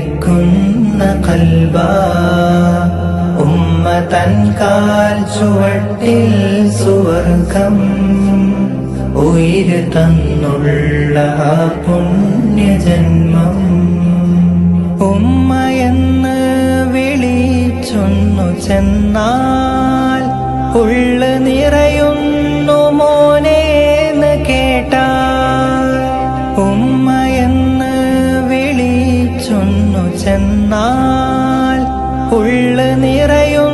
വിളിക്കുന്ന കൽബാ. ഉമ്മ തൻ കാൽ ചുവട്ടിൽ സുവർഗം ഉയിര് തന്നുള്ള ആ പുണ്യജന്മം. ഉമ്മയെന്ന് വിളിച്ചൊന്നു ചെന്നാൽ ഉള്ളു നിറയുന്നു മോനേന്ന് കേട്ടാൽ. ഉമ്മയെന്ന് വിളിച്ചൊന്നു ചെന്നാൽ ഉള്ളു നിറയുന്നു